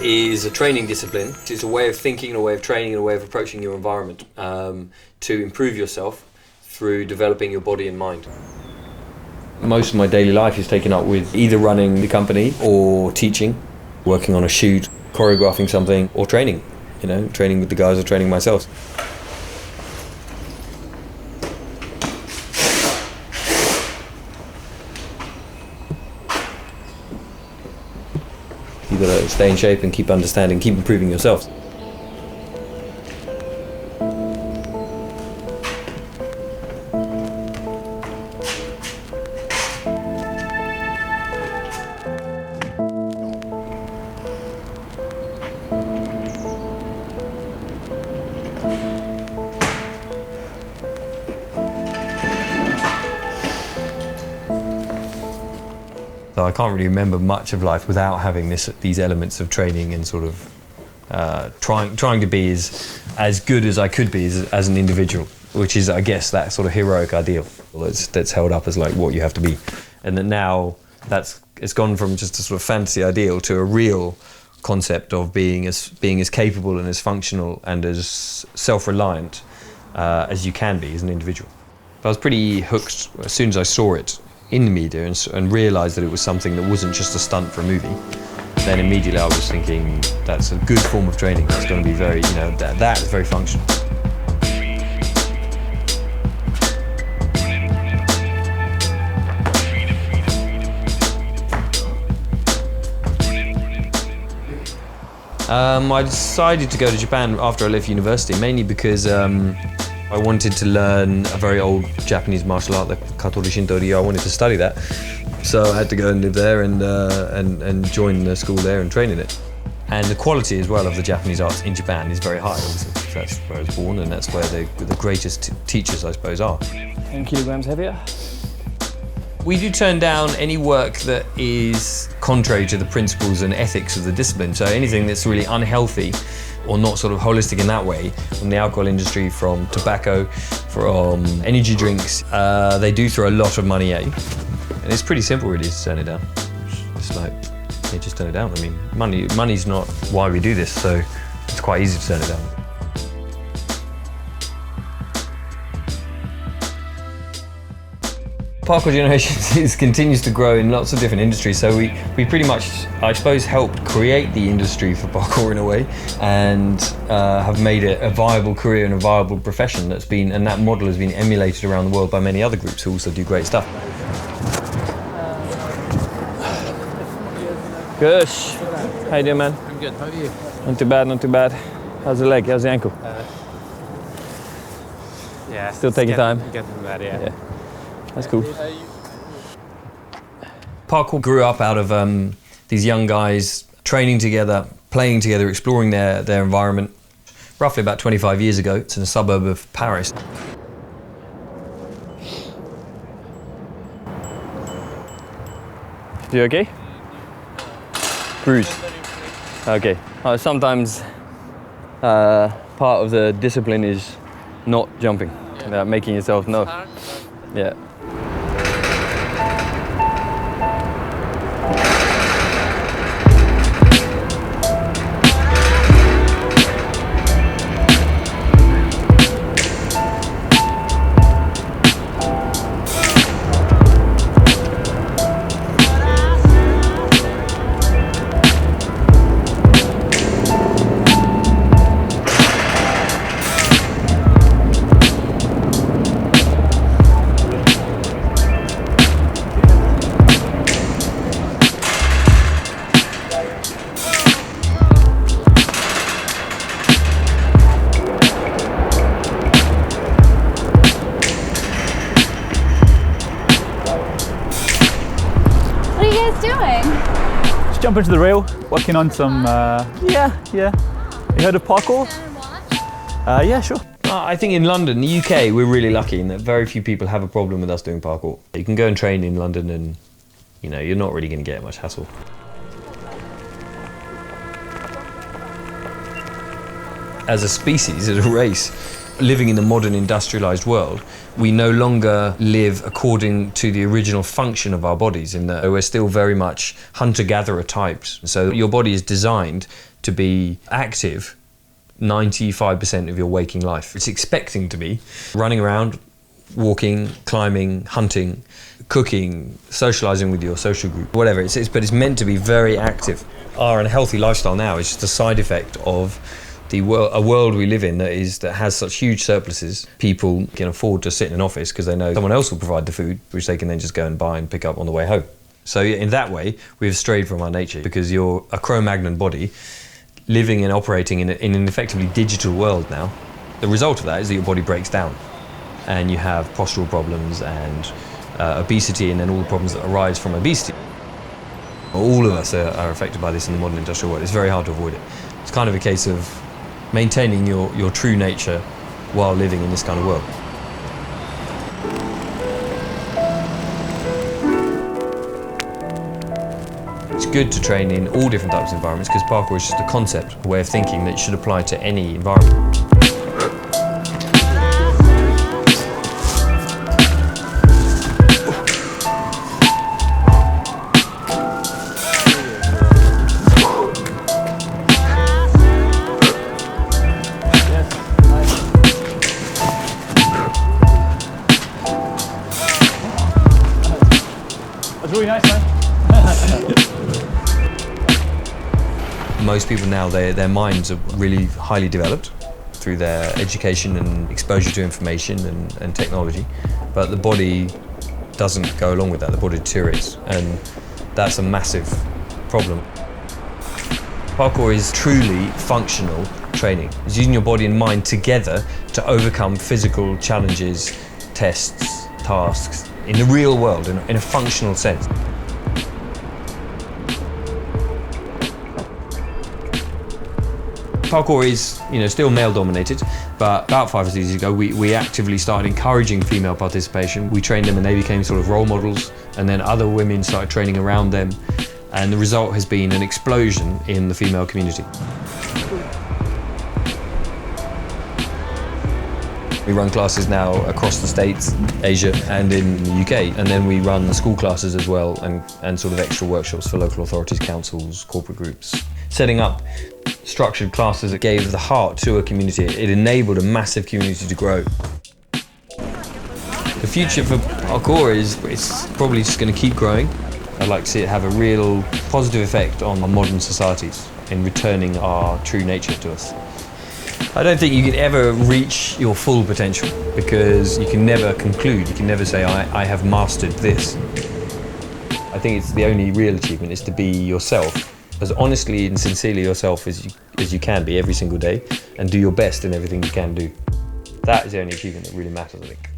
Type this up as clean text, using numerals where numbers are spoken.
is a training discipline. It's a way of thinking, a way of training, and a way of approaching your environment to improve yourself through developing your body and mind. Most of my daily life is taken up with either running the company or teaching, working on a shoot, choreographing something, or training. You know, training with the guys or training myself. You've got to stay in shape and keep understanding, keep improving yourself. So I can't really remember much of life without having these elements of training and sort of trying to be as good as I could be as an individual, which is, I guess, that sort of heroic ideal that's held up as like what you have to be. And that now it's gone from just a sort of fantasy ideal to a real concept of being as capable and as functional and as self-reliant as you can be as an individual. I was pretty hooked as soon as I saw it in the media and realised that it was something that wasn't just a stunt for a movie. Then immediately I was thinking, that's a good form of training. That's going to be very, that is very functional. I decided to go to Japan after I left university, mainly because I wanted to learn a very old Japanese martial art, the Katori Shinto-ryu. I wanted to study that, so I had to go and live there and join the school there and train in it. And the quality as well of the Japanese arts in Japan is very high, obviously. That's where I was born, and that's where the greatest teachers, I suppose, are. 10 kilograms heavier. We do turn down any work that is contrary to the principles and ethics of the discipline. So anything that's really unhealthy or not sort of holistic in that way, from the alcohol industry, from tobacco, from energy drinks, they do throw a lot of money at you. And it's pretty simple really to turn it down. It's like, yeah, just turn it down. I mean, money's not why we do this, so it's quite easy to turn it down. Parkour Generations continues to grow in lots of different industries, so we pretty much, I suppose, helped create the industry for parkour in a way, and have made it a viable career and a viable profession and that model has been emulated around the world by many other groups who also do great stuff. Kush, how you doing, man? I'm good, how are you? Not too bad, not too bad. How's the leg, how's the ankle? Yeah. Still taking time? Getting bad, yeah. That's cool. Parkour grew up out of these young guys training together, playing together, exploring their environment. Roughly about 25 years ago, it's in a suburb of Paris. You okay? Bruise. Okay. Sometimes part of the discipline is not jumping, making yourself know. Yeah. Just jump into the rail, working on some, yeah. You heard of parkour? Yeah, sure. I think in London, the UK, we're really lucky in that very few people have a problem with us doing parkour. You can go and train in London and, you're not really going to get much hassle. As a species, as a race, living in the modern industrialized world, we no longer live according to the original function of our bodies, in that we're still very much hunter-gatherer types. So your body is designed to be active 95% of your waking life. It's expecting to be running around, walking, climbing, hunting, cooking, socializing with your social group, whatever. But it's meant to be very active. Our unhealthy lifestyle now is just a side effect of a world we live in that has such huge surpluses. People can afford to sit in an office because they know someone else will provide the food, which they can then just go and buy and pick up on the way home. So in that way, we've strayed from our nature, because you're a Cro-Magnon body living and operating in an effectively digital world now. The result of that is that your body breaks down and you have postural problems and obesity, and then all the problems that arise from obesity. All of us are affected by this in the modern industrial world. It's very hard to avoid it. It's kind of a case of maintaining your true nature while living in this kind of world. It's good to train in all different types of environments, because parkour is just a concept, a way of thinking that should apply to any environment. That's really nice, man. Most people now, their minds are really highly developed through their education and exposure to information and technology, but the body doesn't go along with that. The body deteriorates, and that's a massive problem. Parkour is truly functional training. It's using your body and mind together to overcome physical challenges, tests, tasks in the real world, in a functional sense. Parkour is, still male-dominated, but about 5 years ago, we actively started encouraging female participation. We trained them and they became sort of role models, and then other women started training around them, and the result has been an explosion in the female community. We run classes now across the States, Asia, and in the UK, and then we run school classes as well, and sort of extra workshops for local authorities, councils, corporate groups. Setting up structured classes that gave the heart to a community. It enabled a massive community to grow. The future for parkour it's probably just going to keep growing. I'd like to see it have a real positive effect on our modern societies in returning our true nature to us. I don't think you can ever reach your full potential, because you can never conclude, you can never say, I have mastered this. I think it's the only real achievement is to be yourself, as honestly and sincerely yourself as you can be every single day, and do your best in everything you can do. That is the only achievement that really matters, I think.